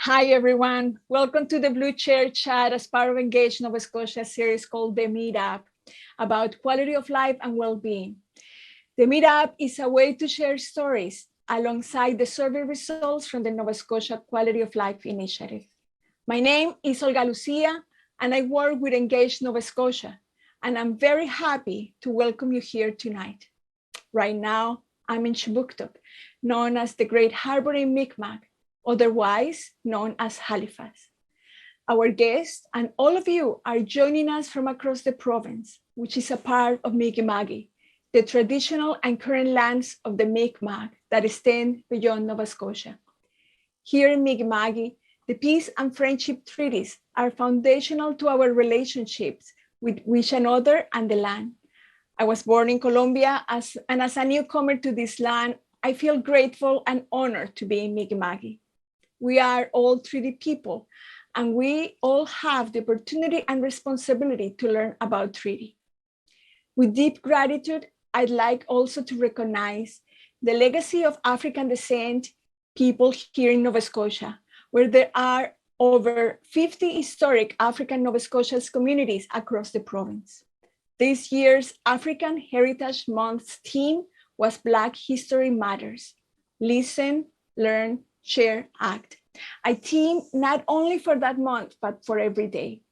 Hi, everyone. Welcome to the Blue Chair Chat as part of Engage Nova Scotia series called The Meetup about quality of life and well-being. The Meetup is a way to share stories alongside the survey results from the Nova Scotia Quality of Life Initiative. My name is Olga Lucia, and I work with Engage Nova Scotia, and I'm very happy to welcome you here tonight. Right now, I'm in Chibuktuk, known as the Great Harbor in Mi'kmaq, otherwise known as Halifax. Our guests and all of you are joining us from across the province, which is a part of Mi'kmaq, the traditional and current lands of the Mi'kmaq that extend beyond Nova Scotia. Here in Mi'kmaq, the peace and friendship treaties are foundational to our relationships with each another and the land. I was born in Colombia, and as a newcomer to this land, I feel grateful and honored to be in Mi'kmaq. We are all treaty people, and we all have the opportunity and responsibility to learn about treaty. With deep gratitude, I'd like also to recognize the legacy of African descent people here in Nova Scotia, where there are over 50 historic African Nova Scotia's communities across the province. This year's African Heritage Month theme was Black History Matters. Listen, learn, share, act. A theme not only for that month, but for every day.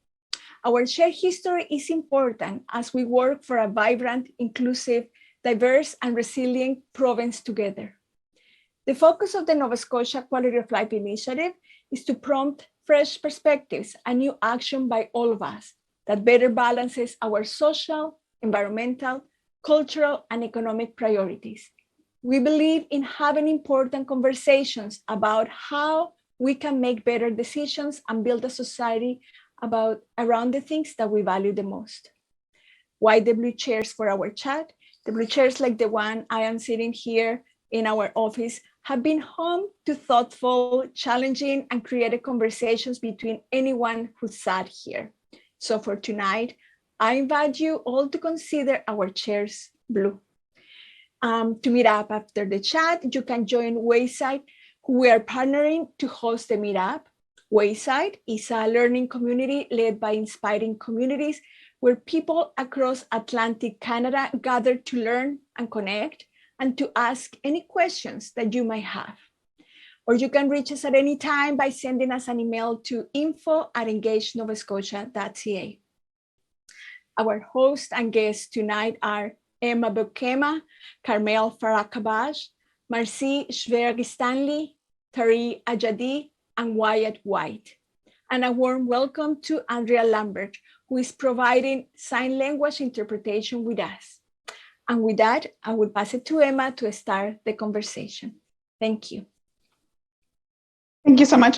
Our shared history is important as we work for a vibrant, inclusive, diverse, and resilient province together. The focus of the Nova Scotia Quality of Life Initiative is to prompt fresh perspectives and new action by all of us that better balances our social, environmental, cultural, and economic priorities. We believe in having important conversations about how we can make better decisions and build a society around the things that we value the most. Why the blue chairs for our chat? The blue chairs like the one I am sitting here in our office have been home to thoughtful, challenging, and creative conversations between anyone who sat here. So for tonight, I invite you all to consider our chairs blue. To meet up after the chat, you can join Wayside, who we are partnering to host the meetup. Wayside is a learning community led by inspiring communities where people across Atlantic Canada gather to learn and connect and to ask any questions that you might have. Or you can reach us at any time by sending us an email to info@engagenovascotia.ca. Our hosts and guests tonight are Emma Bukema, Carmel Farakabash, Marcy Schwerg-Stanley, Tari Ajadi, and Wyatt White. And a warm welcome to Andrea Lambert, who is providing sign language interpretation with us. And with that, I will pass it to Emma to start the conversation. Thank you. Thank you so much,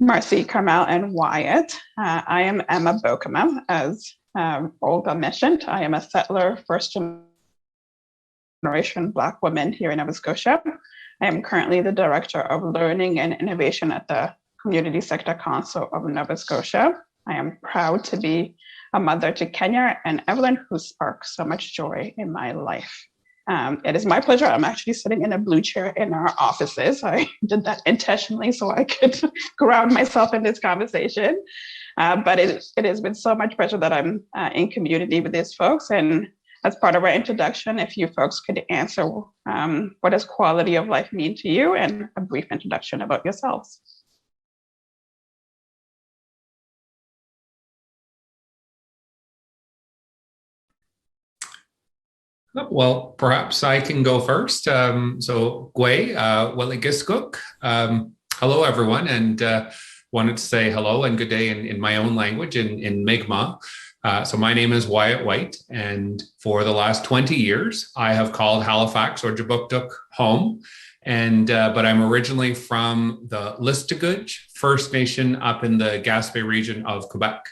Marcy, Carmel, and Wyatt. I am Emma Bokema. As Olga mentioned, I am a settler, first generation Black woman here in Nova Scotia. I am currently the Director of Learning and Innovation at the Community Sector Council of Nova Scotia. I am proud to be a mother to Kenya and Evelyn, who spark so much joy in my life. It is my pleasure. I'm actually sitting in a blue chair in our offices. I did that intentionally so I could ground myself in this conversation. But it has been so much pleasure that I'm in community with these folks. And as part of our introduction, if you folks could answer what does quality of life mean to you, and a brief introduction about yourselves. Well, perhaps I can go first. So, Gwe, Welligiskuk. Hello, everyone, and wanted to say hello and good day in my own language, in Mi'kmaq. So my name is Wyatt White, and for the last 20 years, I have called Halifax or Chibuktuk home. But I'm originally from the Listuguj First Nation up in the Gaspé region of Quebec.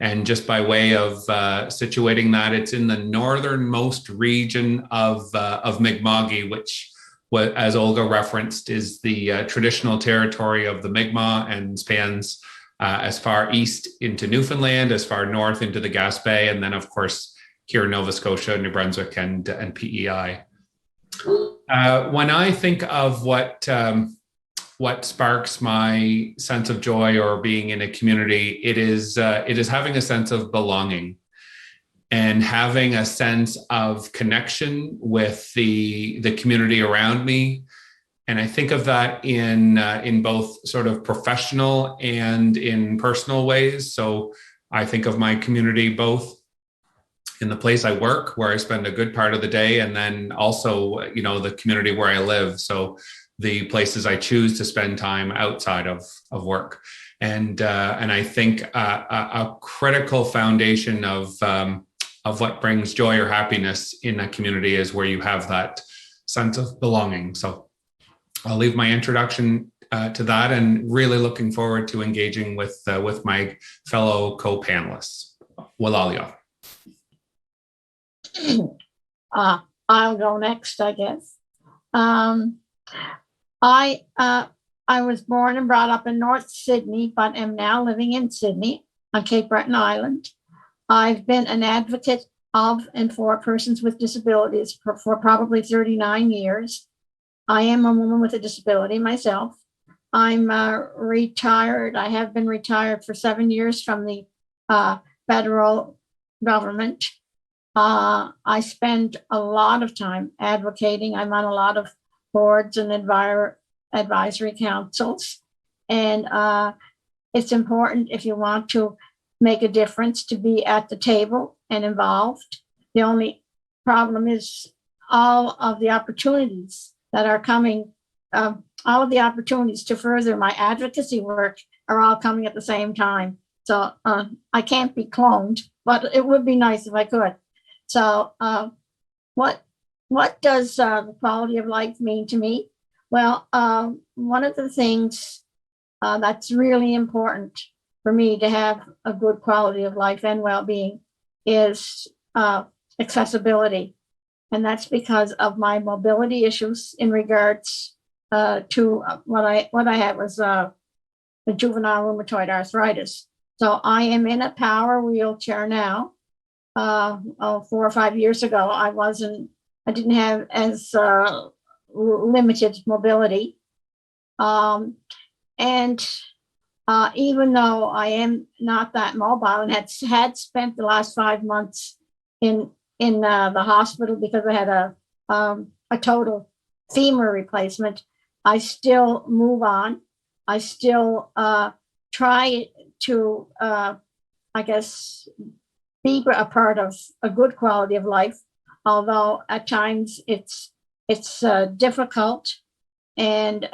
And just by way of situating that, it's in the northernmost region of Mi'kmaq, which, as Olga referenced, is the traditional territory of the Mi'kmaq and spans as far east into Newfoundland, as far north into the Gaspé, and then, of course, here in Nova Scotia, New Brunswick, and PEI. When I think of what sparks my sense of joy or being in a community, it is having a sense of belonging and having a sense of connection with the community around me. And I think of that in both sort of professional and in personal ways. So I think of my community both in the place I work, where I spend a good part of the day, and then also, the community where I live. So the places I choose to spend time outside of work. And I think a critical foundation of what brings joy or happiness in a community is where you have that sense of belonging. So I'll leave my introduction to that, and really looking forward to engaging with my fellow co-panelists. Walalia. I'll go next, I guess. I was born and brought up in North Sydney, but am now living in Sydney on Cape Breton Island. I've been an advocate of and for persons with disabilities for probably 39 years. I am a woman with a disability myself. I'm retired. I have been retired for 7 years from the federal government. I spend a lot of time advocating. I'm on a lot of boards and advisory councils. And it's important, if you want to make a difference, to be at the table and involved. The only problem is all of the opportunities that are coming, all of the opportunities to further my advocacy work are all coming at the same time. So I can't be cloned, but it would be nice if I could. So what does the quality of life mean to me? Well, one of the things that's really important for me to have a good quality of life and well-being is accessibility. And that's because of my mobility issues in regards to what I had was the juvenile rheumatoid arthritis. So I am in a power wheelchair now. 4 or 5 years ago, I didn't have as limited mobility. And even though I am not that mobile and had spent the last 5 months in the hospital because I had a total femur replacement, I still move on. I still try to, I guess, be a part of a good quality of life, although at times it's difficult, and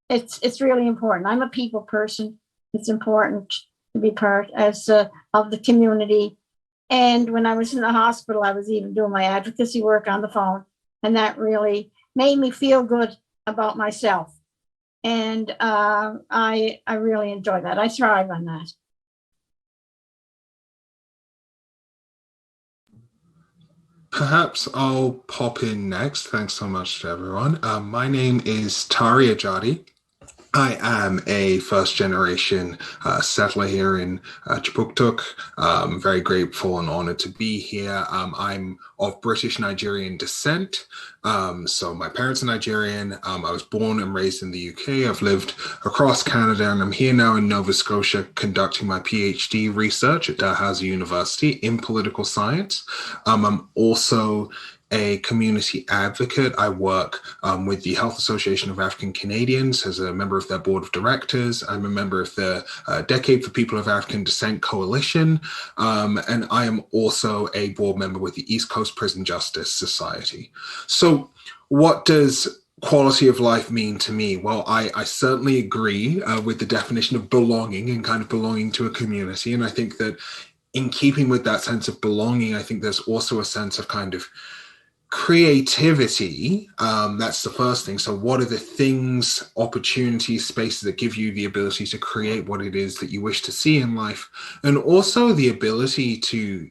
it's really important. I'm a people person. It's important to be part of the community. And when I was in the hospital, I was even doing my advocacy work on the phone, and that really made me feel good about myself. And I really enjoy that. I thrive on that. Perhaps I'll pop in next. Thanks so much to everyone. My name is Tari Ajadi. I am a first-generation settler here in Chipuktuk. I'm very grateful and honored to be here. I'm of British Nigerian descent. So my parents are Nigerian. I was born and raised in the UK. I've lived across Canada, and I'm here now in Nova Scotia conducting my PhD research at Dalhousie University in political science. I'm also a community advocate. I work with the Health Association of African Canadians as a member of their board of directors. I'm a member of the Decade for People of African Descent Coalition. And I am also a board member with the East Coast Prison Justice Society. So what does quality of life mean to me? Well, I certainly agree with the definition of belonging and kind of belonging to a community. And I think that in keeping with that sense of belonging, I think there's also a sense of kind of creativity. That's the first thing. So what are the things, opportunities, spaces that give you the ability to create what it is that you wish to see in life? And also the ability to,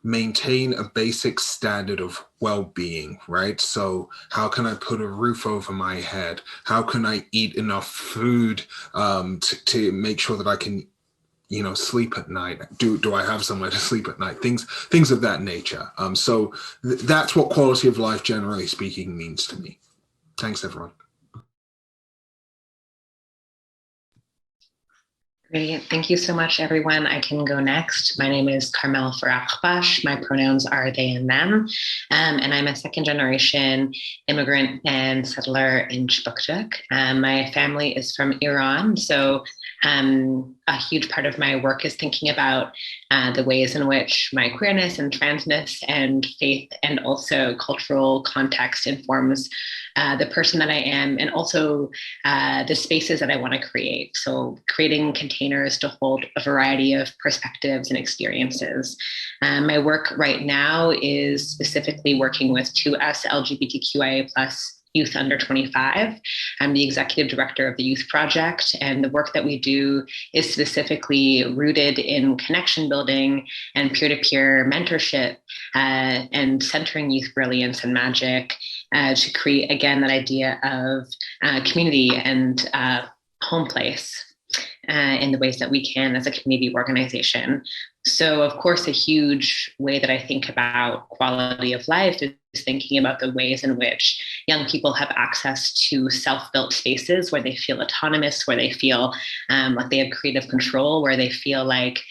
maintain a basic standard of well-being, right? So how can I put a roof over my head? How can I eat enough food to make sure that I can sleep at night? Do I have somewhere to sleep at night? Things of that nature. So that's what quality of life, generally speaking, means to me. Thanks, everyone. Great. Thank you so much, everyone. I can go next. My name is Carmel Farahbash. My pronouns are they and them. And I'm a second generation immigrant and settler in Chibuktuk. My family is from Iran. So a huge part of my work is thinking about the ways in which my queerness and transness and faith and also cultural context informs the person that I am, and also the spaces that I want to create. So creating containers to hold a variety of perspectives and experiences. My work right now is specifically working with 2S LGBTQIA+ youth under 25. I'm the executive director of the Youth Project, and the work that we do is specifically rooted in connection building and peer-to-peer mentorship and centering youth brilliance and magic to create, again, that idea of community and home place in the ways that we can as a community organization. So, of course, a huge way that I think about quality of life is thinking about the ways in which young people have access to self-built spaces where they feel autonomous, where they feel like they have creative control, where they feel like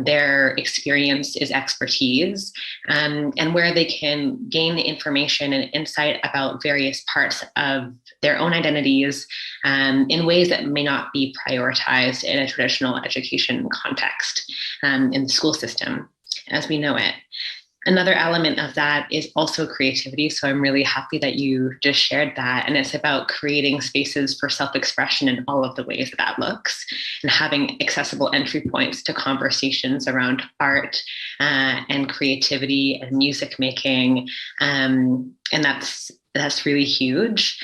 their experience is expertise, and where they can gain information and insight about various parts of their own identities in ways that may not be prioritized in a traditional education context in the school system as we know it. Another element of that is also creativity. So I'm really happy that you just shared that. And it's about creating spaces for self-expression in all of the ways that that looks, and having accessible entry points to conversations around art and creativity and music making. And that's really huge.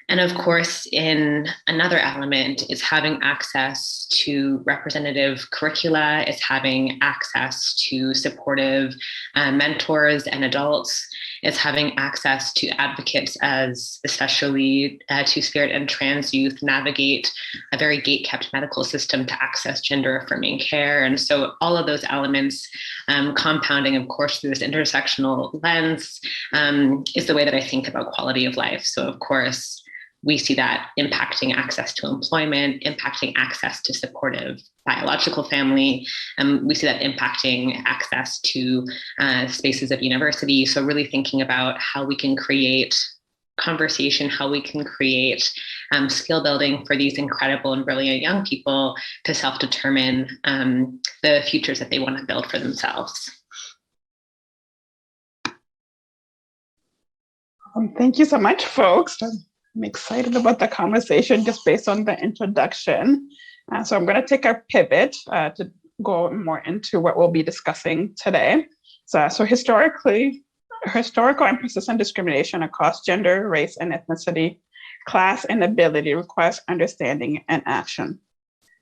And of course, in another element is having access to representative curricula, it's having access to supportive mentors and adults, it's having access to advocates as especially Two-Spirit and trans youth navigate a very gate-kept medical system to access gender-affirming care. And so all of those elements compounding, of course, through this intersectional lens is the way that I think about quality of life. So of course, we see that impacting access to employment, impacting access to supportive biological family. We see that impacting access to spaces of university. So really thinking about how we can create conversation, how we can create skill building for these incredible and brilliant young people to self-determine the futures that they want to build for themselves. Thank you so much, folks. I'm excited about the conversation just based on the introduction. So I'm going to take a pivot to go more into what we'll be discussing today. So historical and persistent discrimination across gender, race, and ethnicity, class, and ability requires understanding and action.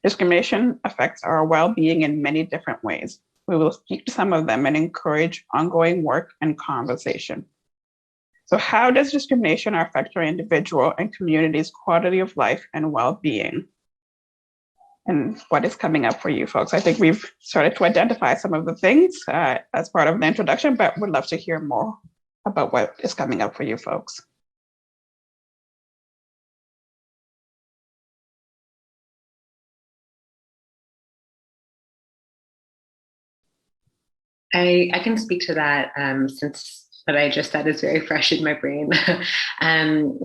Discrimination affects our well-being in many different ways. We will speak to some of them and encourage ongoing work and conversation. So how does discrimination affect our individual and community's quality of life and well-being? And what is coming up for you folks? I think we've started to identify some of the things as part of the introduction, but would love to hear more about what is coming up for you folks. I can speak to that since what I just said is very fresh in my brain.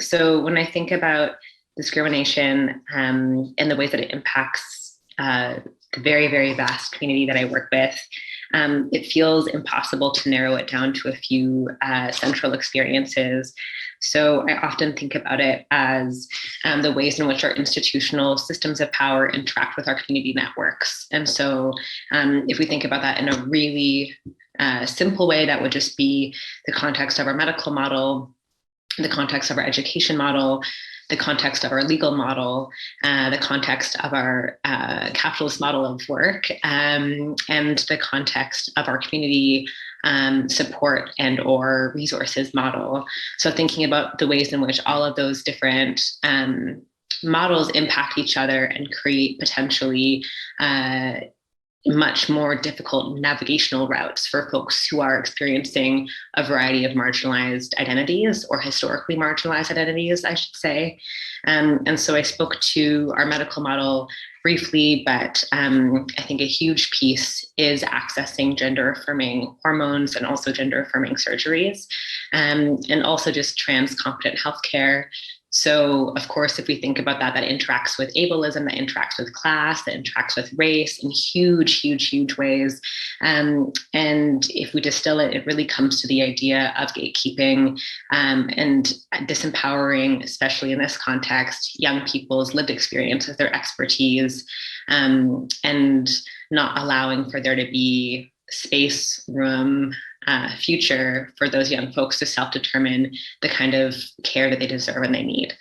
So when I think about discrimination and the ways that it impacts the very, very vast community that I work with, it feels impossible to narrow it down to a few central experiences. So I often think about it as the ways in which our institutional systems of power interact with our community networks. And so if we think about that in a really simple way, that would just be the context of our medical model, the context of our education model, the context of our legal model, the context of our capitalist model of work, and the context of our community support and or resources model. So thinking about the ways in which all of those different models impact each other and create potentially much more difficult navigational routes for folks who are experiencing a variety of marginalized identities, or historically marginalized identities, I should say. And so I spoke to our medical model briefly, but I think a huge piece is accessing gender affirming hormones and also gender affirming surgeries, and also just trans competent healthcare. So, of course, if we think about that, that interacts with ableism, that interacts with class, that interacts with race in huge, huge, huge ways. And if we distill it, it really comes to the idea of gatekeeping and disempowering, especially in this context, young people's lived experiences, their expertise, and not allowing for there to be space, room, future for those young folks to self-determine the kind of care that they deserve and they need.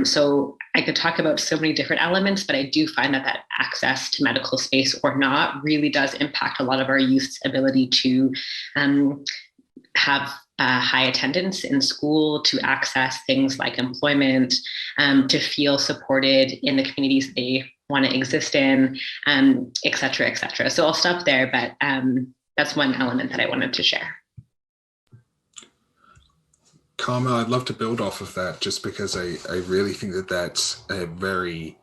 So I could talk about so many different elements, but I do find that access to medical space or not really does impact a lot of our youth's ability to have high attendance in school, to access things like employment, to feel supported in the communities they want to exist in, et cetera, et cetera. So I'll stop there, but that's one element that I wanted to share. Carmel, I'd love to build off of that, just because I really think that that's a very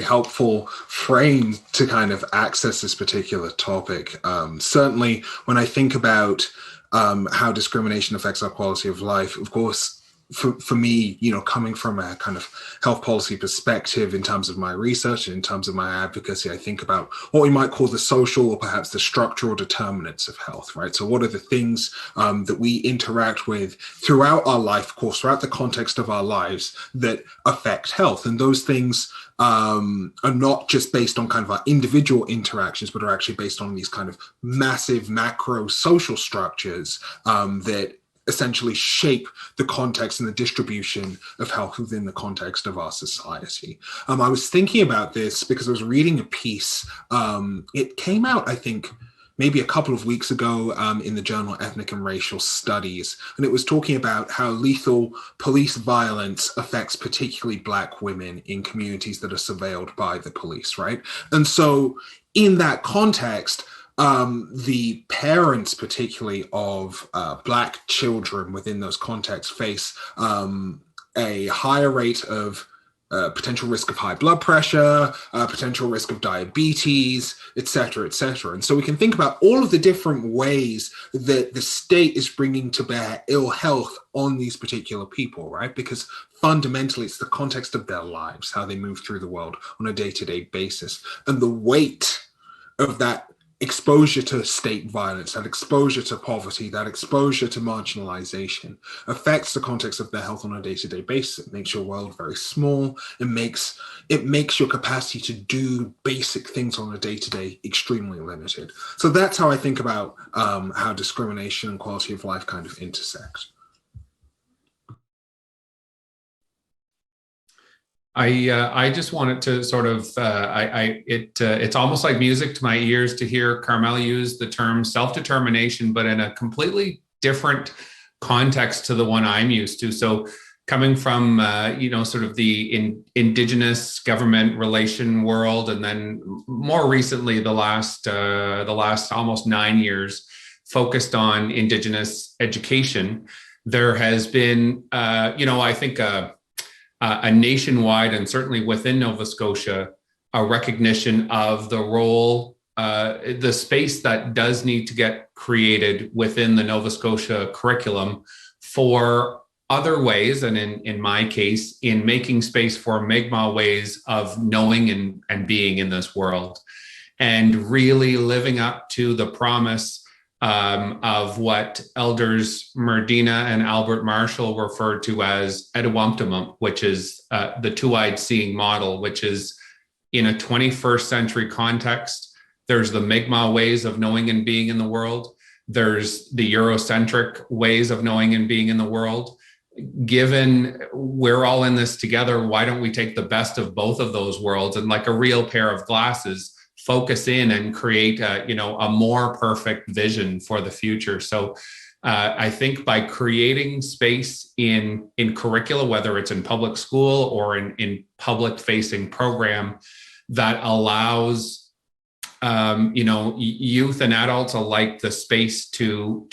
helpful frame to kind of access this particular topic. Certainly, when I think about how discrimination affects our quality of life, of course, for me, coming from a kind of health policy perspective in terms of my research and in terms of my advocacy, I think about what we might call the social or perhaps the structural determinants of health, right? So what are the things that we interact with throughout our life, of course, throughout the context of our lives, that affect health? And those things are not just based on kind of our individual interactions, but are actually based on these kind of massive macro social structures that essentially shape the context and the distribution of health within the context of our society. I was thinking about this because I was reading a piece. It came out, I think, maybe a couple of weeks ago in the journal Ethnic and Racial Studies. And it was talking about how lethal police violence affects particularly Black women in communities that are surveilled by the police, right? And so in that context, the parents, particularly of Black children within those contexts, face a higher rate of potential risk of high blood pressure, potential risk of diabetes, et cetera, et cetera. And so we can think about all of the different ways that the state is bringing to bear ill health on these particular people, right? Because fundamentally, it's the context of their lives, how they move through the world on a day-to-day basis. And the weight of that exposure to state violence, that exposure to poverty, that exposure to marginalization affects the context of their health on a day-to-day basis. It makes your world very small. It makes your capacity to do basic things on a day-to-day extremely limited. So that's how I think about how discrimination and quality of life kind of intersect. I just wanted to sort of it's almost like music to my ears to hear Carmel use the term self-determination, but in a completely different context to the one I'm used to. So coming from sort of the Indigenous government relation world, and then more recently the last almost 9 years focused on Indigenous education, there has been I think a nationwide, and certainly within Nova Scotia, a recognition of the role, the space that does need to get created within the Nova Scotia curriculum for other ways, and in my case, in making space for Mi'kmaq ways of knowing and being in this world, and really living up to the promise of what elders Merdina and Albert Marshall referred to as Edawamtumum, which is the two-eyed seeing model, which is in a 21st century context. There's the Mi'kmaq ways of knowing and being in the world. There's the Eurocentric ways of knowing and being in the world. Given we're all in this together, why don't we take the best of both of those worlds and, like a real pair of glasses, focus in and create a more perfect vision for the future. So I think by creating space in curricula, whether it's in public school or in public facing program, that allows youth and adults alike the space to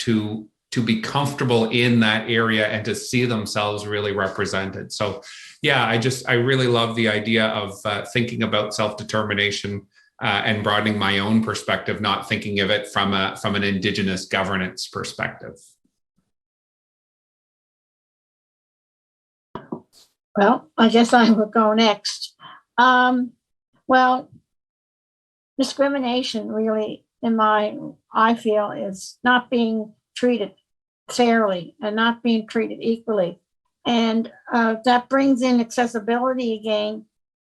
be comfortable in that area and to see themselves really represented. So yeah, I really love the idea of thinking about self-determination and broadening my own perspective, not thinking of it from an Indigenous governance perspective. Well, I guess I will go next. Well, discrimination really, I feel, is not being treated fairly and not being treated equally. And that brings in accessibility again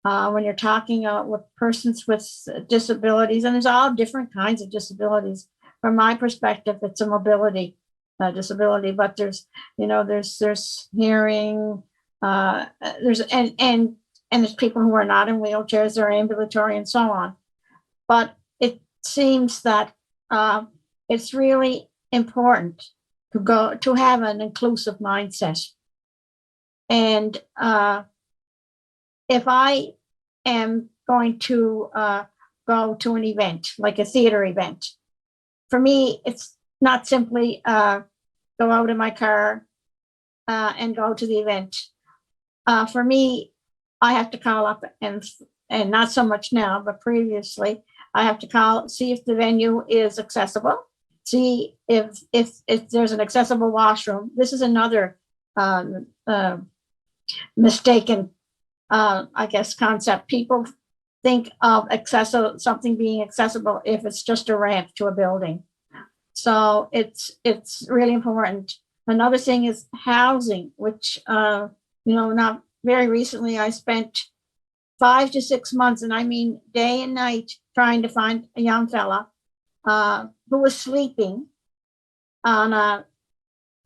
when you're talking with persons with disabilities. And there's all different kinds of disabilities. From my perspective, it's a mobility disability, but there's hearing, there's people who are not in wheelchairs, they're ambulatory and so on. But it seems that it's really important to have an inclusive mindset. And if I am going to go to an event, like a theater event, for me, it's not simply go out in my car and go to the event. For me, I have to call up and not so much now, but previously, I have to see if the venue is accessible, see if there's an accessible washroom. This is another mistaken, I guess, concept. People think of something being accessible if it's just a ramp to a building. So it's really important. Another thing is housing, which not very recently I spent 5 to 6 months, and I mean day and night, trying to find a young fella who was sleeping on a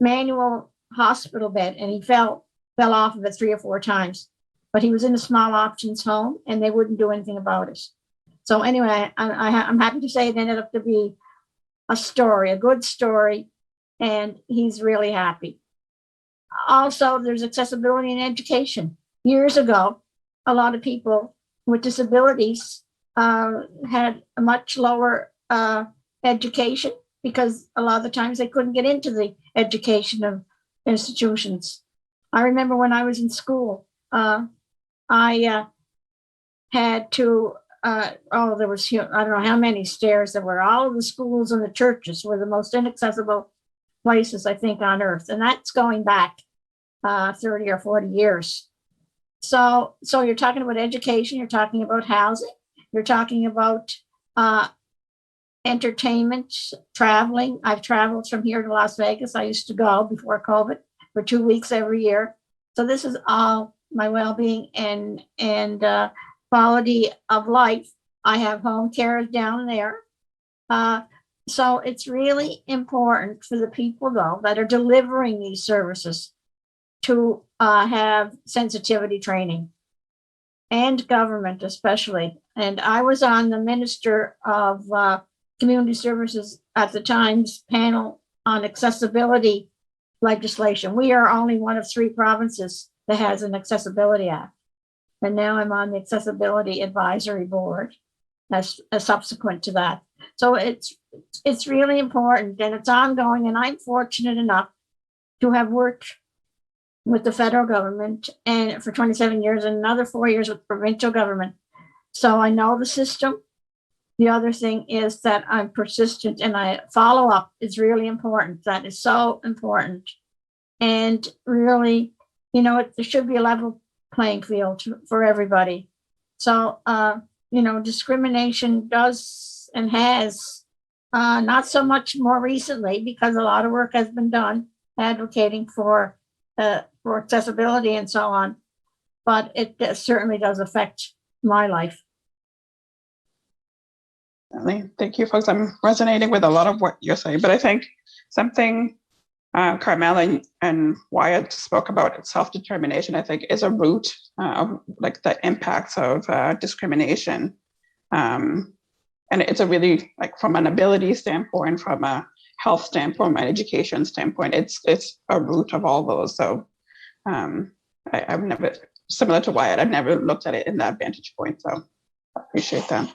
manual hospital bed, and he fell off of it 3 or 4 times. But he was in a small options home, and they wouldn't do anything about it. So anyway, I'm happy to say it ended up to be a good story, and he's really happy. Also, there's accessibility in education. Years ago, a lot of people with disabilities had a much lower education because a lot of the times they couldn't get into the education of institutions. I remember when I was in school, I had to, there was, I don't know how many stairs there were. All of the schools and the churches were the most inaccessible places, I think, on earth. And that's going back 30 or 40 years. So you're talking about education, you're talking about housing, you're talking about entertainment, traveling. I've traveled from here to Las Vegas. I used to go before COVID for 2 weeks every year. So this is all my well-being and quality of life. I have home care down there. So it's really important for the people, though, that are delivering these services to have sensitivity training, and government especially. And I was on the Minister of Community Services at the Times panel on accessibility legislation. We are only one of 3 provinces that has an Accessibility Act. And now I'm on the Accessibility Advisory Board as subsequent to that. So it's really important, and it's ongoing. And I'm fortunate enough to have worked with the federal government and for 27 years and another 4 years with provincial government. So I know the system. The other thing is that I'm persistent, and I follow up is really important. That is so important. And really, there should be a level playing field for everybody. So, discrimination does and has, not so much more recently, because a lot of work has been done advocating for accessibility and so on, but it certainly does affect my life. Thank you, folks. I'm resonating with a lot of what you're saying, but I think something Carmel and Wyatt spoke about, self-determination, I think is a root of like the impacts of discrimination. And it's a really, like, from an ability standpoint, from a health standpoint, an education standpoint, it's a root of all those. So I've never, similar to Wyatt, I've never looked at it in that vantage point. So I appreciate that.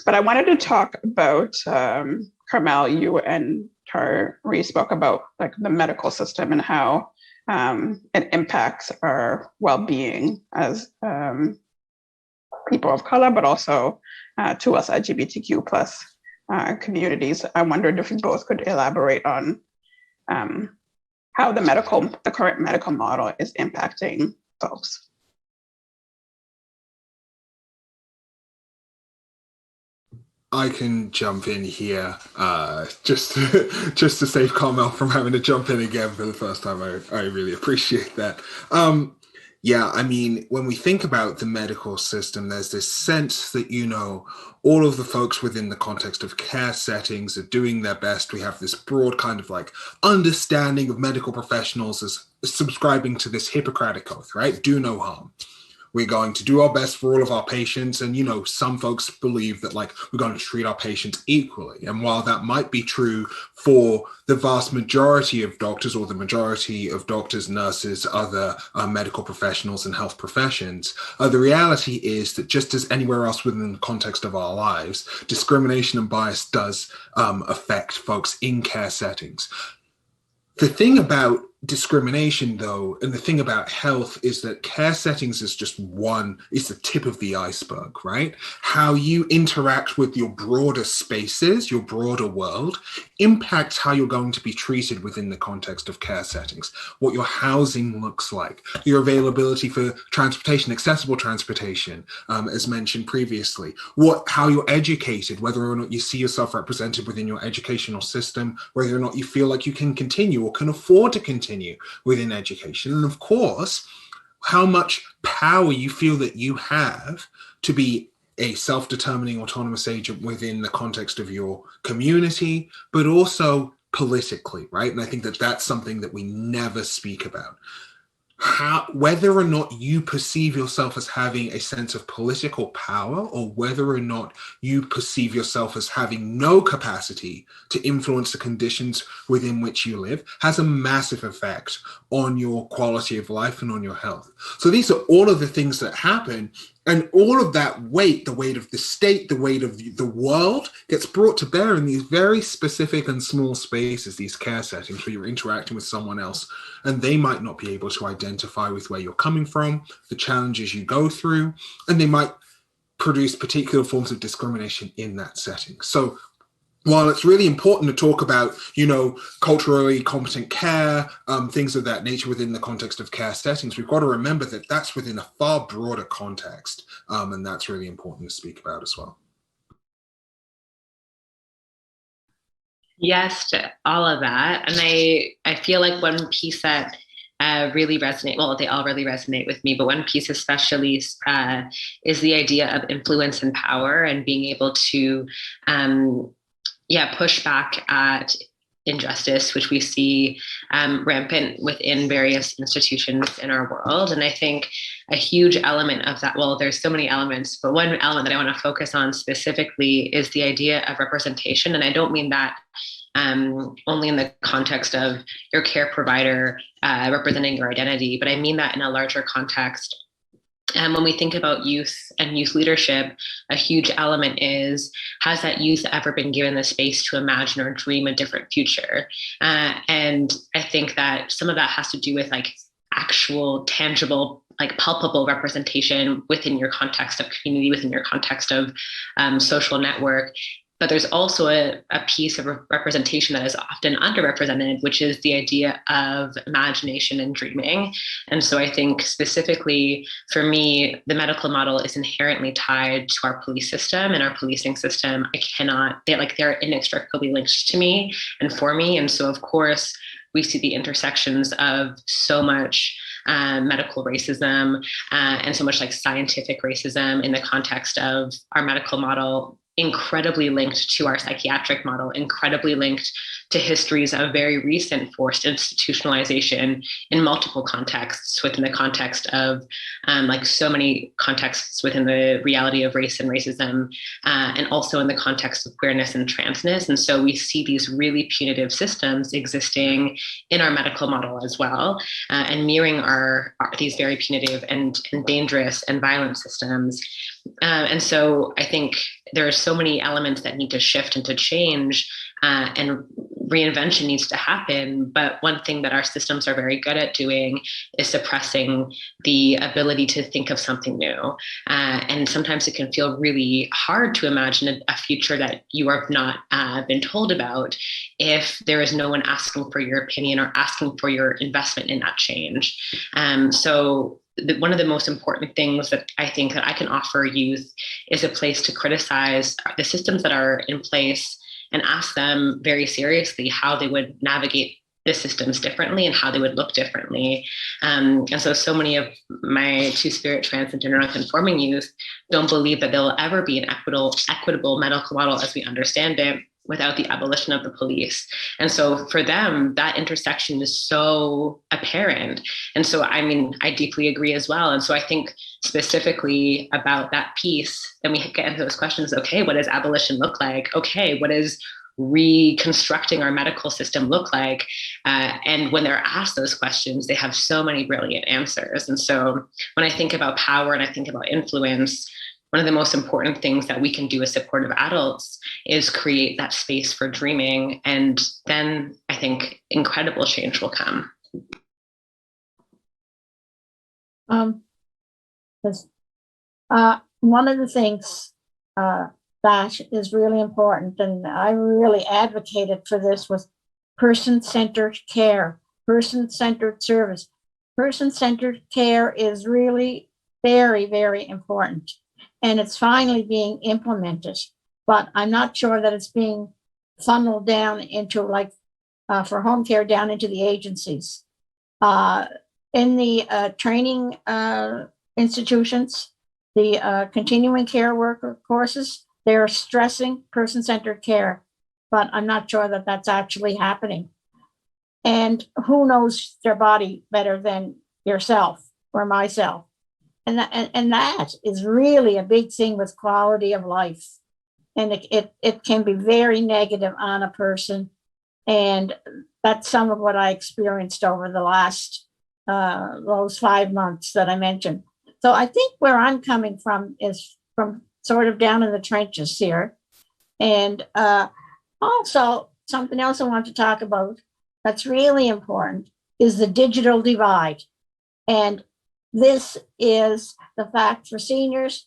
But I wanted to talk about, Carmel, you and Tari spoke about like the medical system and how it impacts our well-being as people of color, but also to us LGBTQ plus communities. I wondered if you both could elaborate on how the current medical model is impacting folks. I can jump in here, just to save Carmel from having to jump in again for the first time. I really appreciate that. Yeah, I mean, when we think about the medical system, there's this sense that, all of the folks within the context of care settings are doing their best. We have this broad kind of like understanding of medical professionals as subscribing to this Hippocratic oath, right? Do no harm. We're going to do our best for all of our patients. And, some folks believe that like we're going to treat our patients equally. And while that might be true for the vast majority of doctors or the majority of doctors, nurses, other medical professionals and health professions, the reality is that just as anywhere else within the context of our lives, discrimination and bias does affect folks in care settings. The thing about discrimination, though, and the thing about health is that care settings is just it's the tip of the iceberg, right? How you interact with your broader spaces, your broader world, impacts how you're going to be treated within the context of care settings, what your housing looks like, your availability for transportation, accessible transportation, as mentioned previously, how you're educated, whether or not you see yourself represented within your educational system, whether or not you feel like you can continue or can afford to continue within education, and of course, how much power you feel that you have to be a self-determining autonomous agent within the context of your community, but also politically, right? And I think that that's something that we never speak about. Whether or not you perceive yourself as having a sense of political power, or whether or not you perceive yourself as having no capacity to influence the conditions within which you live, has a massive effect on your quality of life and on your health. So these are all of the things that happen, and all of that weight, the weight of the state, the weight of the world, gets brought to bear in these very specific and small spaces, these care settings where you're interacting with someone else, and they might not be able to identify with where you're coming from, the challenges you go through, and they might produce particular forms of discrimination in that setting. So while it's really important to talk about, culturally competent care, things of that nature within the context of care settings, we've got to remember that that's within a far broader context, and that's really important to speak about as well. Yes, to all of that. And I feel like one piece that really resonate, well, they all really resonate with me, but one piece especially is the idea of influence and power, and being able to push back at injustice, which we see rampant within various institutions in our world. And I think a huge element of that, well, there's so many elements, but one element that I want to focus on specifically is the idea of representation. And I don't mean that only in the context of your care provider representing your identity, but I mean that in a larger context. And when we think about youth and youth leadership, a huge element is, has that youth ever been given the space to imagine or dream a different future? And I think that some of that has to do with like actual, tangible, like palpable representation within your context of community, within your context of social network. But there's also a piece of representation that is often underrepresented, which is the idea of imagination and dreaming. And so I think specifically for me, the medical model is inherently tied to our police system and our policing system. They're inextricably linked to me and for me. And so of course, we see the intersections of so much medical racism and so much like scientific racism in the context of our medical model, incredibly linked to our psychiatric model, incredibly linked to histories of very recent forced institutionalization in multiple contexts within the context of so many contexts within the reality of race and racism, and also in the context of queerness and transness. And so we see these really punitive systems existing in our medical model as well, and mirroring these very punitive and dangerous and violent systems. And so I think there are so many elements that need to shift and to change, and reinvention needs to happen. But one thing that our systems are very good at doing is suppressing the ability to think of something new. And sometimes it can feel really hard to imagine a future that you have not been told about if there is no one asking for your opinion or asking for your investment in that change. So one of the most important things that I think that I can offer youth is a place to criticize the systems that are in place and ask them very seriously how they would navigate the systems differently and how they would look differently. And so many of my two-spirit, trans, and gender nonconforming youth don't believe that there will ever be an equitable medical model as we understand it without the abolition of the police. And so for them, that intersection is so apparent. And so, I mean, I deeply agree as well. And so I think specifically about that piece, then we get into those questions. Okay, what does abolition look like? Okay, what does reconstructing our medical system look like? And when they're asked those questions, they have so many brilliant answers. And so when I think about power and I think about influence, one of the most important things that we can do as supportive adults is create that space for dreaming. And then I think incredible change will come. One of the things that is really important, and I really advocated for this, was person-centered care, person-centered service. Person-centered care is really very, very important. And it's finally being implemented, but I'm not sure that it's being funneled down into, like, for home care, down into the agencies. In the training institutions, the continuing care worker courses, they're stressing person-centered care, but I'm not sure that that's actually happening. And who knows their body better than yourself or myself? And that is really a big thing with quality of life. And it can be very negative on a person. And that's some of what I experienced over the last, those 5 months that I mentioned. So I think where I'm coming from is from sort of down in the trenches here. And also something else I want to talk about that's really important is the digital divide. And this is the fact for seniors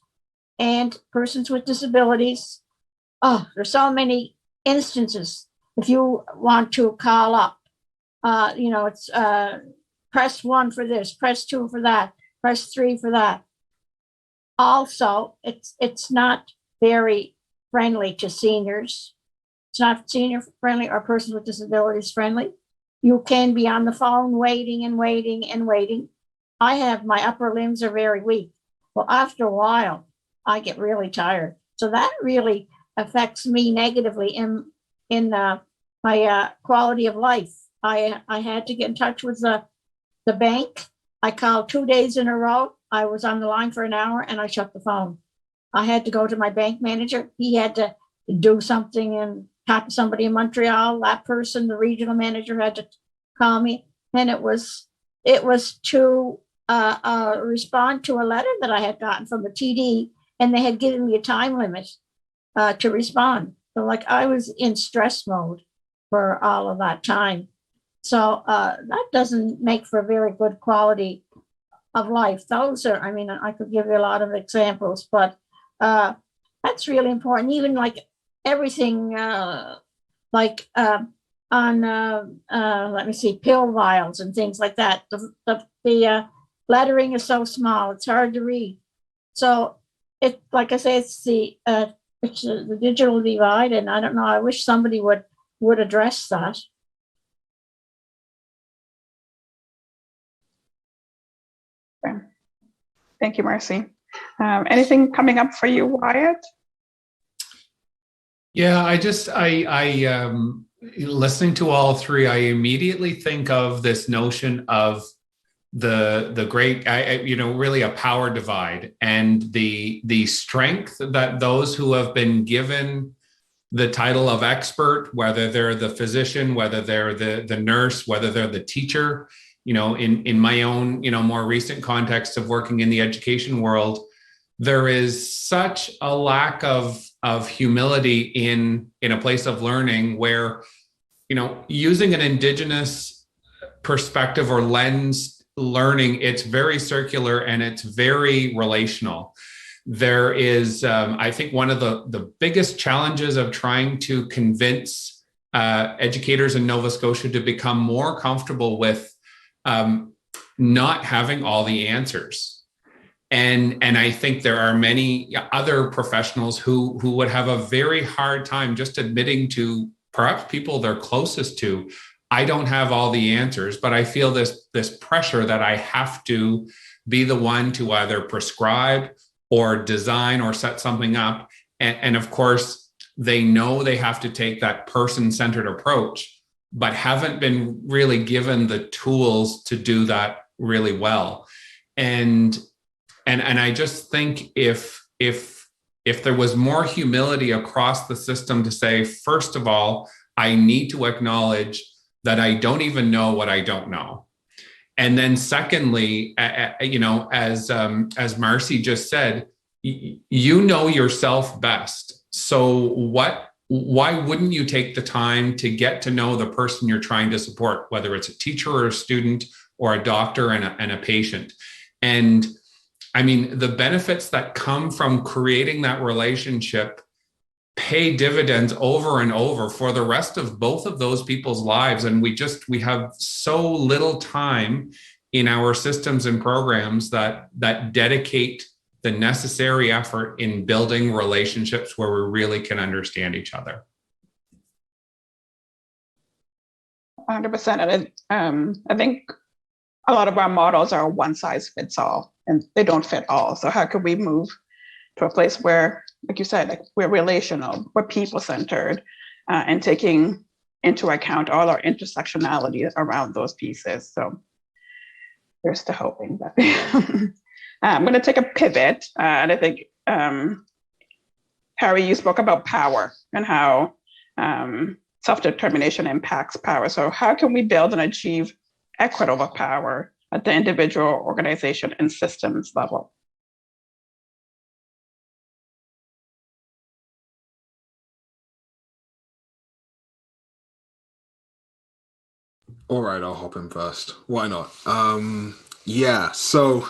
and persons with disabilities. Oh, there's so many instances. If you want to call up, it's press 1 for this, press 2 for that, press 3 for that. Also, it's not very friendly to seniors. It's not senior friendly or persons with disabilities friendly. You can be on the phone waiting and waiting and waiting. My upper limbs are very weak. Well, after a while, I get really tired. So that really affects me negatively in my quality of life. I had to get in touch with the bank. I called 2 days in a row. I was on the line for an hour and I shut the phone. I had to go to my bank manager. He had to do something and talk to somebody in Montreal. That person, the regional manager, had to call me. And it was to respond to a letter that I had gotten from the TD, and they had given me a time limit to respond. So, like, I was in stress mode for all of that time. So that doesn't make for a very good quality of life. Those are, I mean, I could give you a lot of examples, but that's really important. Even like everything, like on, let me see, pill vials and things like that. The lettering is so small, it's hard to read. So it, like I say, it's the digital divide, and I don't know, I wish somebody would address that. Thank you, Marcy. Anything coming up for you, Wyatt? Yeah, I listening to all three, I immediately think of this notion of the great, really a power divide, and the strength that those who have been given the title of expert, whether they're the physician, whether they're the nurse, whether they're the teacher, in my own, more recent context of working in the education world, there is such a lack of humility in a place of learning where, using an Indigenous perspective or lens learning, it's very circular and it's very relational. There is, I think, one of the biggest challenges of trying to convince educators in Nova Scotia to become more comfortable with not having all the answers. And I think there are many other professionals who would have a very hard time just admitting to perhaps people they're closest to, I don't have all the answers, but I feel this pressure that I have to be the one to either prescribe or design or set something up. And of course, they know they have to take that person-centered approach, but haven't been really given the tools to do that really well. And I just think if there was more humility across the system to say, first of all, I need to acknowledge that I don't even know what I don't know. And then secondly, as Marcy just said, you know yourself best. So why wouldn't you take the time to get to know the person you're trying to support, whether it's a teacher or a student or a doctor and a patient? And I mean, the benefits that come from creating that relationship pay dividends over and over for the rest of both of those people's lives. And we have so little time in our systems and programs that dedicate the necessary effort in building relationships where we really can understand each other. 100%. And I think a lot of our models are one size fits all, and they don't fit all. So how could we move to a place where, like you said, like we're relational, we're people-centered, and taking into account all our intersectionality around those pieces. So there's the hoping that I'm going to take a pivot. And I think, Harry, you spoke about power and how self-determination impacts power. So how can we build and achieve equitable power at the individual, organization, and systems level? All right, I'll hop in first. Why not? So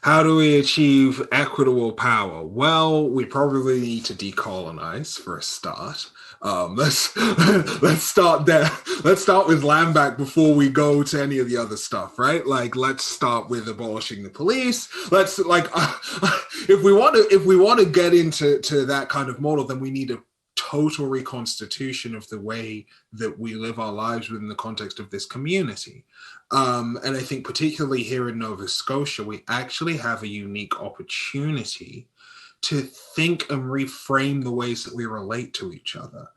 how do we achieve equitable power? Well, we probably need to decolonize for a start. Let's start there. Let's start with land back before we go to any of the other stuff, right? Like, let's start with abolishing the police. Let's if we want to get into that kind of model, then we need a total reconstitution of the way that we live our lives within the context of this community. And I think particularly here in Nova Scotia, we actually have a unique opportunity to think and reframe the ways that we relate to each other.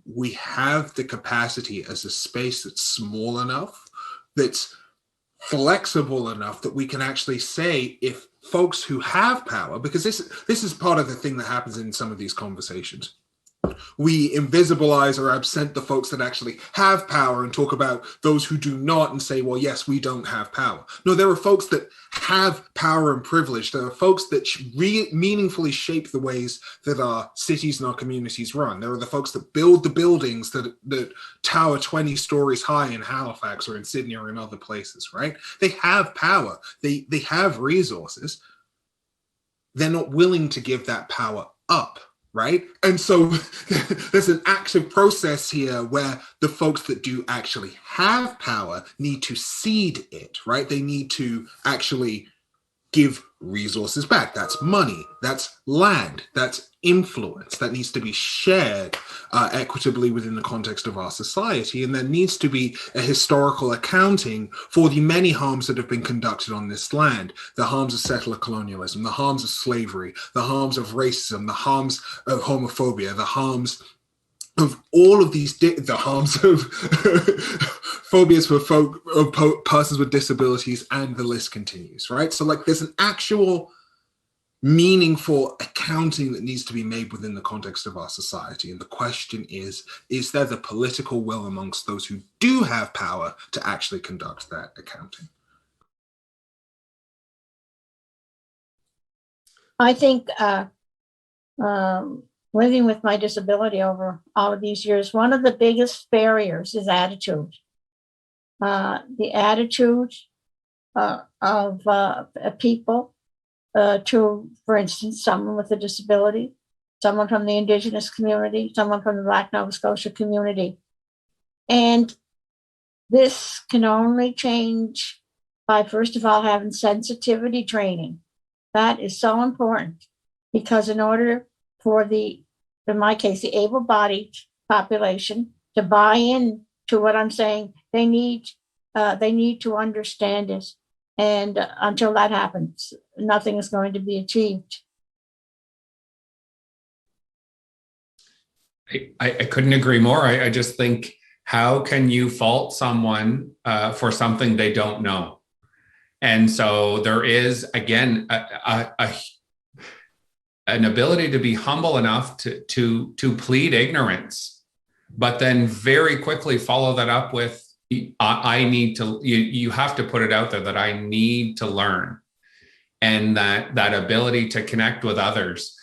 We have the capacity as a space that's small enough, that's flexible enough that we can actually say, if folks who have power, because this is part of the thing that happens in some of these conversations. We invisibilize or absent the folks that actually have power and talk about those who do not and say, well, yes, we don't have power. No, there are folks that have power and privilege. There are folks that meaningfully shape the ways that our cities and our communities run. There are the folks that build the buildings that tower 20 stories high in Halifax or in Sydney or in other places, right? They have power. They have resources. They're not willing to give that power up. Right? And so there's an active process here where the folks that do actually have power need to cede it, right? They need to actually give resources back. That's money, that's land, that's influence that needs to be shared equitably within the context of our society. And there needs to be a historical accounting for the many harms that have been conducted on this land, the harms of settler colonialism, the harms of slavery, the harms of racism, the harms of homophobia, the harms of all of these, the harms of phobias for persons with disabilities, and the list continues, right? So like there's an actual meaningful accounting that needs to be made within the context of our society. And the question is there the political will amongst those who do have power to actually conduct that accounting? I think living with my disability over all of these years, one of the biggest barriers is attitude. The attitude of people to, for instance, someone with a disability, someone from the Indigenous community, someone from the Black Nova Scotia community. And this can only change by, first of all, having sensitivity training. That is so important, because in order for in my case, the able-bodied population to buy in to what I'm saying, they need to understand it. And until that happens, nothing is going to be achieved. I couldn't agree more. I just think, how can you fault someone for something they don't know? And so there is, again, an ability to be humble enough to plead ignorance, but then very quickly follow that up with, I need to, you have to put it out there that I need to learn, and that ability to connect with others.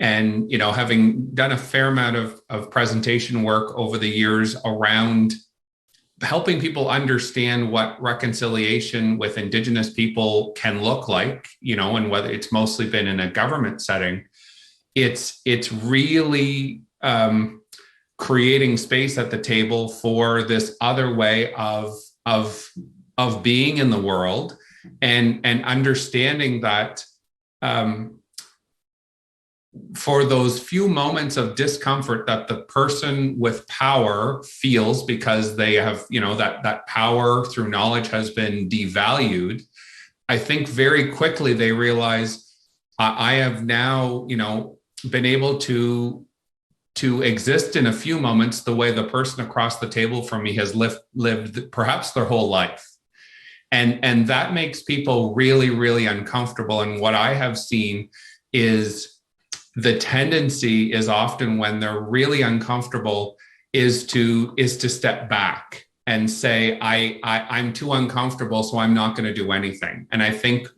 And, having done a fair amount of presentation work over the years around helping people understand what reconciliation with Indigenous people can look like, and whether it's mostly been in a government setting, it's really creating space at the table for this other way of being in the world, and understanding that for those few moments of discomfort that the person with power feels because they have, that power through knowledge has been devalued, I think very quickly they realize, I have now, been able to exist in a few moments the way the person across the table from me has lived perhaps their whole life. And that makes people really, really uncomfortable. And what I have seen is the tendency is often, when they're really uncomfortable, is to step back and say, I'm too uncomfortable, so I'm not going to do anything. And I think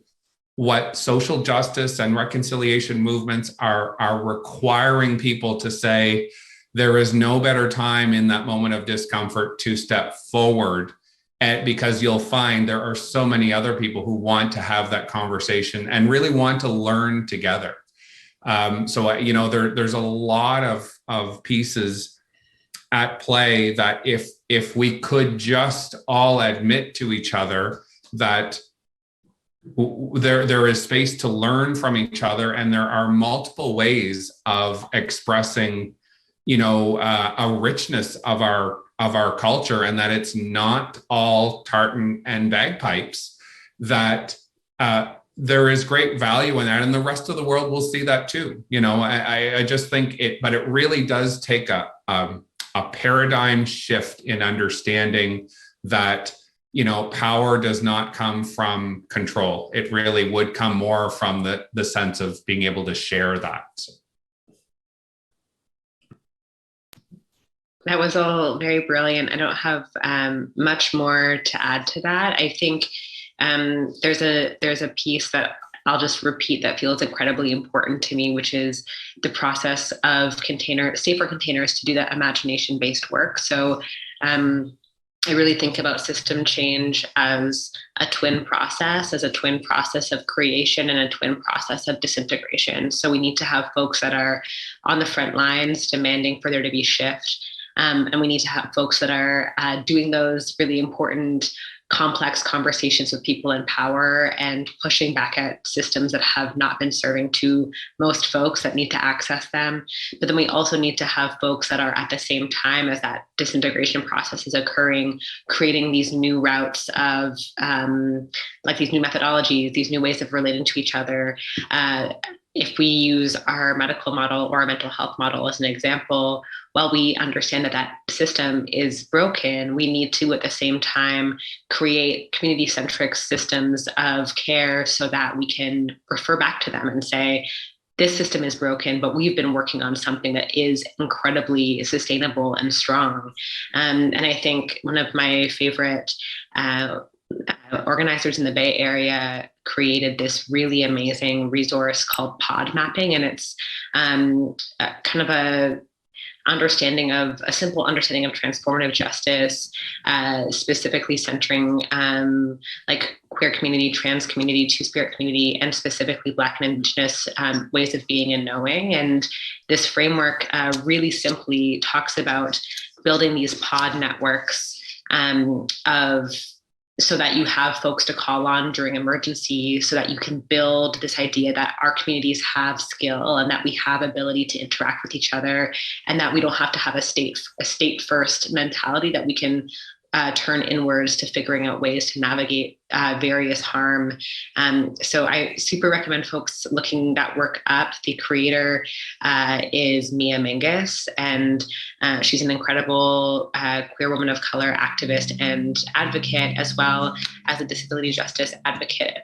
what social justice and reconciliation movements are requiring people to say, there is no better time in that moment of discomfort to step forward, because you'll find there are so many other people who want to have that conversation and really want to learn together. So there's a lot of pieces at play that if we could just all admit to each other that there is space to learn from each other, and there are multiple ways of expressing, a richness of our culture, and that it's not all tartan and bagpipes, that there is great value in that, and the rest of the world will see that too. I just think but it really does take a paradigm shift in understanding that, power does not come from control. It really would come more from the sense of being able to share that. That was all very brilliant. I don't have much more to add to that. I think there's a piece that I'll just repeat that feels incredibly important to me, which is the process of safer containers to do that imagination-based work. So I really think about system change as a twin process of creation and a twin process of disintegration. So we need to have folks that are on the front lines demanding for there to be shift. And we need to have folks that are doing those really important, complex conversations with people in power and pushing back at systems that have not been serving to most folks that need to access them. But then we also need to have folks that are, at the same time as that disintegration process is occurring, creating these new routes of like these new methodologies, these new ways of relating to each other. If we use our medical model or our mental health model as an example, while we understand that that system is broken, we need to, at the same time, create community-centric systems of care so that we can refer back to them and say, this system is broken, but we've been working on something that is incredibly sustainable and strong. And I think one of my favorite organizers in the Bay Area created this really amazing resource called Pod Mapping, and it's kind of a simple understanding of transformative justice, specifically centering like queer community, trans community, two-spirit community, and specifically Black and Indigenous ways of being and knowing. And this framework really simply talks about building these pod networks so that you have folks to call on during emergency, so that you can build this idea that our communities have skill and that we have ability to interact with each other, and that we don't have to have a state first mentality, that we can turn inwards to figuring out ways to navigate various harm. So I super recommend folks looking that work up. The creator is Mia Mingus, and she's an incredible queer woman of color activist and advocate, as well as a disability justice advocate.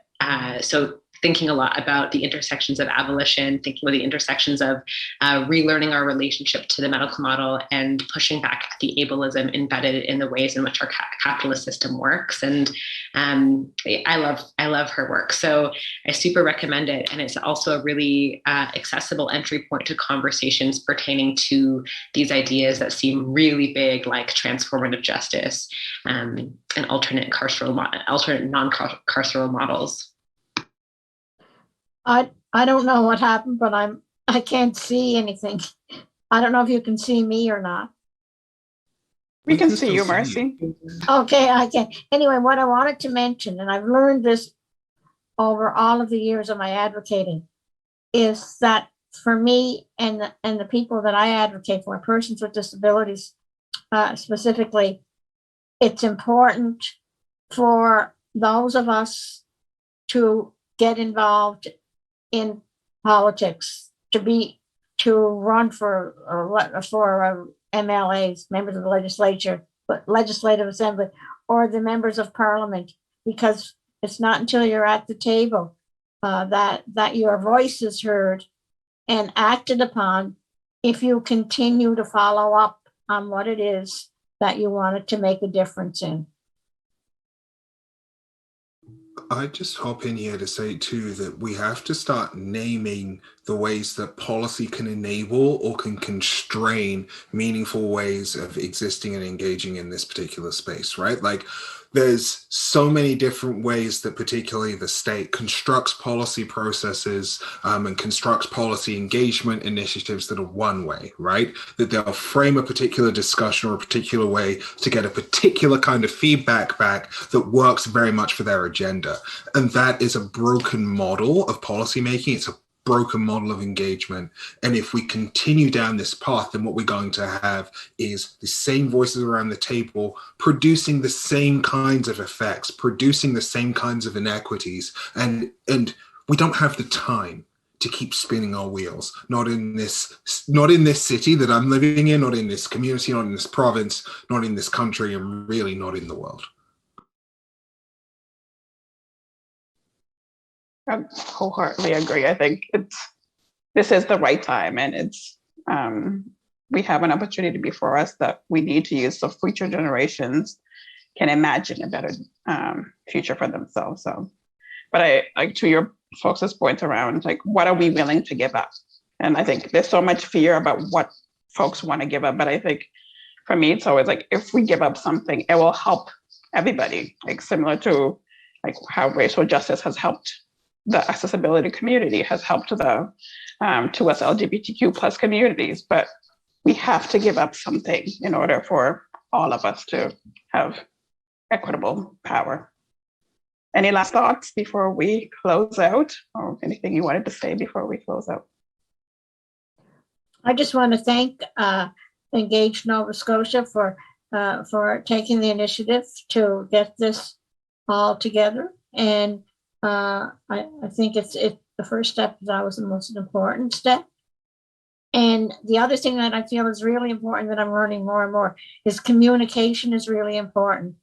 So thinking a lot about the intersections of abolition, thinking about the intersections of relearning our relationship to the medical model, and pushing back at the ableism embedded in the ways in which our capitalist system works. And I love her work. So I super recommend it. And it's also a really accessible entry point to conversations pertaining to these ideas that seem really big, like transformative justice and alternate non-carceral models. I don't know what happened, but I can't see anything. I don't know if you can see me or not. We can see you, Mercy. Okay, I can. Anyway, what I wanted to mention, and I've learned this over all of the years of my advocating, is that for me and the people that I advocate for, persons with disabilities specifically, it's important for those of us to get involved in politics, to run for MLAs, members of the legislative assembly, or the members of parliament, because it's not until you're at the table that your voice is heard and acted upon if you continue to follow up on what it is that you wanted to make a difference in. I just hop in here to say too that we have to start naming the ways that policy can enable or can constrain meaningful ways of existing and engaging in this particular space, right? Like there's so many different ways that particularly the state constructs policy processes and constructs policy engagement initiatives that are one way, right? That they'll frame a particular discussion or a particular way to get a particular kind of feedback back that works very much for their agenda. And that is a broken model of policymaking. It's a broken model of engagement. And if we continue down this path, then what we're going to have is the same voices around the table producing the same kinds of effects, producing the same kinds of inequities. And we don't have the time to keep spinning our wheels, not in this city that I'm living in, not in this community, not in this province, not in this country, and really not in the world. I wholeheartedly agree. I think this is the right time, and we have an opportunity before us that we need to use so future generations can imagine a better future for themselves. So, but I like to your folks' point around like what are we willing to give up? And I think there's so much fear about what folks want to give up, but I think for me it's always like if we give up something, it will help everybody. Like similar to like how racial justice has helped the accessibility community, has helped to us LGBTQ plus communities, but we have to give up something in order for all of us to have equitable power. Any last thoughts before we close out, or anything you wanted to say before we close out? I just want to thank Engage Nova Scotia for taking the initiative to get this all together. And I think it's the first step is always the most important step. And the other thing that I feel is really important that I'm learning more and more is communication is really important.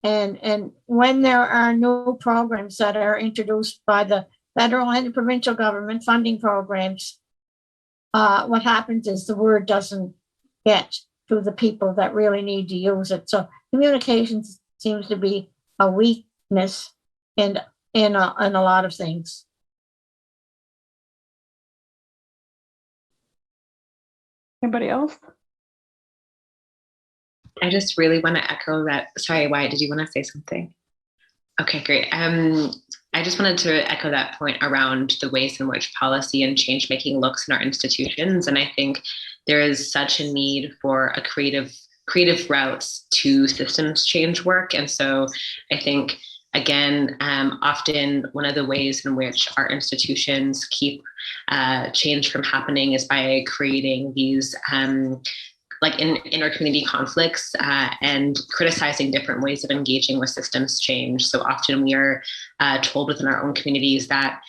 And when there are new programs that are introduced by the federal and the provincial government funding programs, what happens is the word doesn't get to the people that really need to use it. So communication seems to be a weak in a lot of things. Anybody else? I just really want to echo that. Sorry, Wyatt, did you want to say something? Okay, great. I just wanted to echo that point around the ways in which policy and change making looks in our institutions. And I think there is such a need for a creative routes to systems change work. And so I think, again, often one of the ways in which our institutions keep change from happening is by creating these like in inter-community conflicts and criticizing different ways of engaging with systems change. So often we are told within our own communities that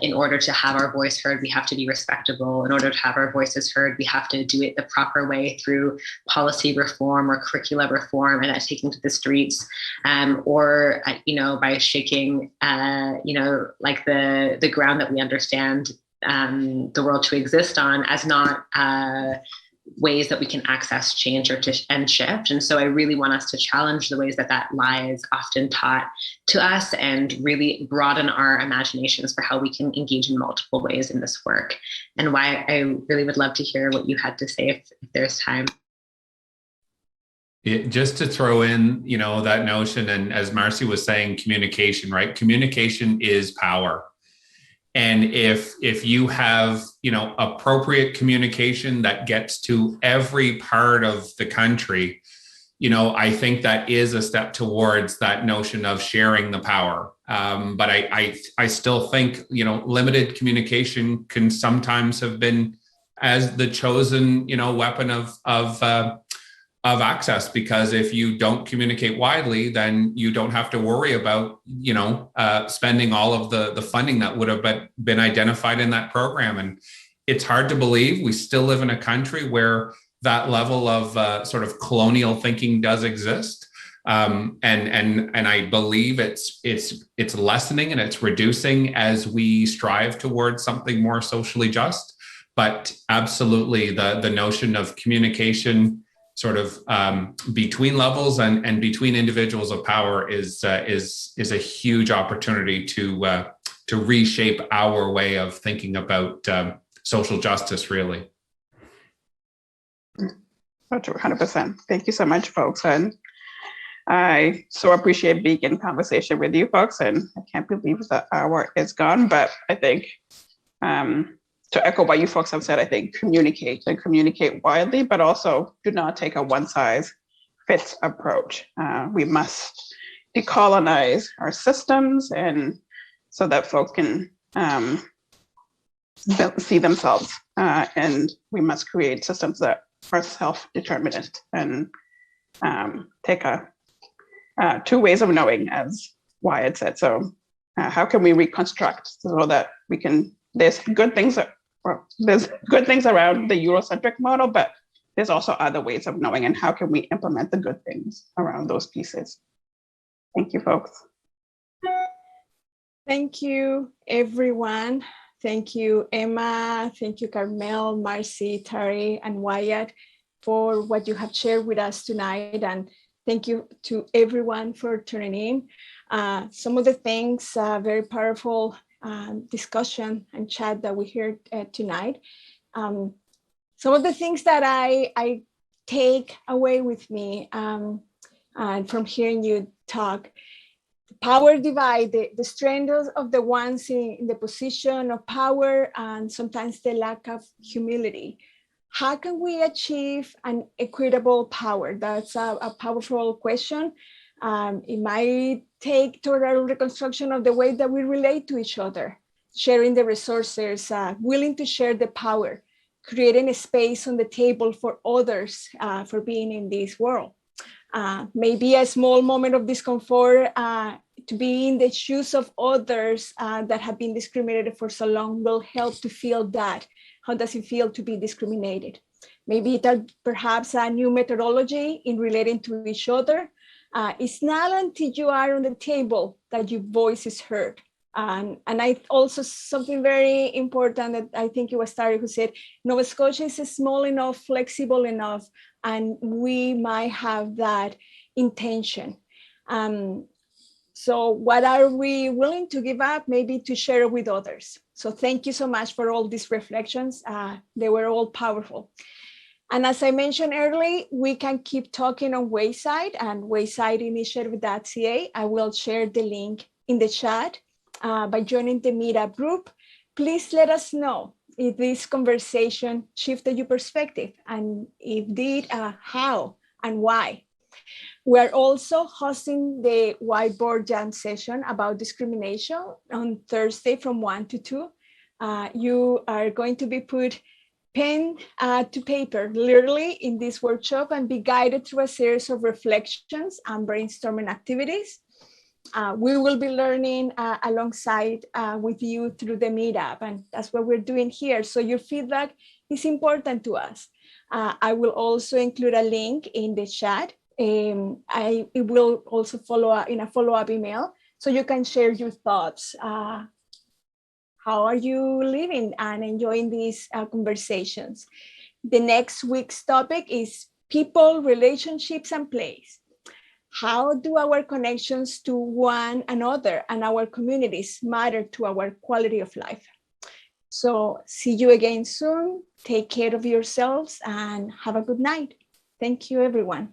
in order to have our voice heard, we have to be respectable. In order to have our voices heard, we have to do it the proper way through policy reform or curricula reform and taking to the streets, or by shaking, like the ground that we understand the world to exist on as not ways that we can access change and shift. And so I really want us to challenge the ways that lie is often taught to us and really broaden our imaginations for how we can engage in multiple ways in this work. And why I really would love to hear what you had to say if there's time. Just to throw in, that notion, and as Marcy was saying, communication, right? Communication is power. And if you have, appropriate communication that gets to every part of the country, I think that is a step towards that notion of sharing the power. But I still think, limited communication can sometimes have been as the chosen, weapon of access, because if you don't communicate widely, then you don't have to worry about, spending all of the funding that would have been identified in that program. And it's hard to believe we still live in a country where that level of sort of colonial thinking does exist. And I believe it's lessening and it's reducing as we strive towards something more socially just. But absolutely the notion of communication sort of between levels and between individuals of power is a huge opportunity to reshape our way of thinking about social justice, really. 100%. Thank you so much, folks. And I so appreciate being in conversation with you folks. And I can't believe the hour is gone, but I think to echo what you folks have said, I think communicate widely, but also do not take a one size fits approach. We must decolonize our systems and so that folks can see themselves. And we must create systems that are self-determinant and take two ways of knowing, as Wyatt said. So how can we reconstruct so that we can, there's good things around the Eurocentric model, but there's also other ways of knowing, and how can we implement the good things around those pieces? Thank you, folks. Thank you, everyone. Thank you, Emma. Thank you, Carmel, Marcy, Tari, and Wyatt for what you have shared with us tonight. And thank you to everyone for tuning in. Some of the things, very powerful discussion and chat that we heard tonight. Some of the things that I take away with me and from hearing you talk: the power divide, the strength of the ones in the position of power, and sometimes the lack of humility. How can we achieve an equitable power? That's a powerful question. It might take total reconstruction of the way that we relate to each other, sharing the resources, willing to share the power, creating a space on the table for others for being in this world. Maybe a small moment of discomfort to be in the shoes of others that have been discriminated for so long will help to feel that. How does it feel to be discriminated? Maybe that perhaps a new methodology in relating to each other. It's not until you are on the table that your voice is heard. And I also, something very important that I think it was Tari who said, Nova Scotia is small enough, flexible enough, and we might have that intention. So what are we willing to give up, maybe to share with others? So thank you so much for all these reflections. They were all powerful. And as I mentioned earlier, we can keep talking on Wayside and waysideinitiative.ca. I will share the link in the chat. By joining the meetup group, please let us know if this conversation shifted your perspective, and if did, how and why. We are also hosting the Whiteboard Jam session about discrimination on Thursday from 1 to 2. You are going to be put pen to paper, literally, in this workshop, and be guided through a series of reflections and brainstorming activities. We will be learning alongside with you through the meetup, and that's what we're doing here. So your feedback is important to us. I will also include a link in the chat. It will also follow up in a follow-up email, so you can share your thoughts. How are you living and enjoying these conversations? The next week's topic is people, relationships, and place. How do our connections to one another and our communities matter to our quality of life? So see you again soon. Take care of yourselves and have a good night. Thank you, everyone.